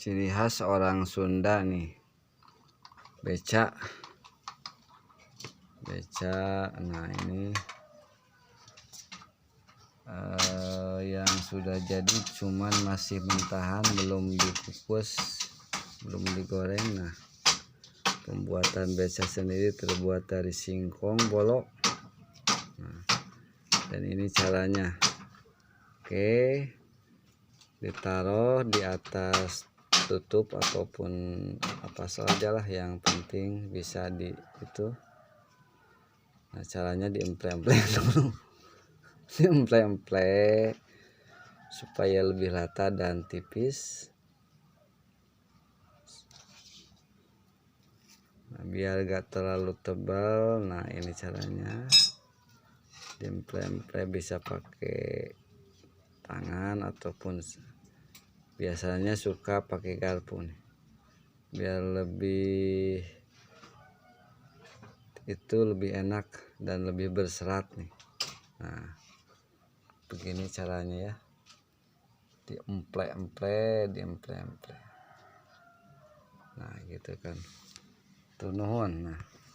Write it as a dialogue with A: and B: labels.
A: Ciri khas orang Sunda nih, beca. Nah ini yang sudah jadi cuman masih mentahan, belum dikukus, belum digoreng. Nah, pembuatan beca sendiri terbuat dari singkong bolok. Nah, dan ini caranya. Oke, ditaruh di atas tutup ataupun apa saja lah, yang penting bisa di itu. Nah, caranya diemple-emple dulu. Diemple-emple supaya lebih rata dan tipis. Nah, biar gak terlalu tebal. Nah, ini caranya. Diemple-emple bisa pakai tangan ataupun biasanya suka pakai garpu nih, biar lebih enak dan lebih berserat nih. Nah, begini caranya ya, diemple-emple. Nah gitu kan, tuh nuhun. Nah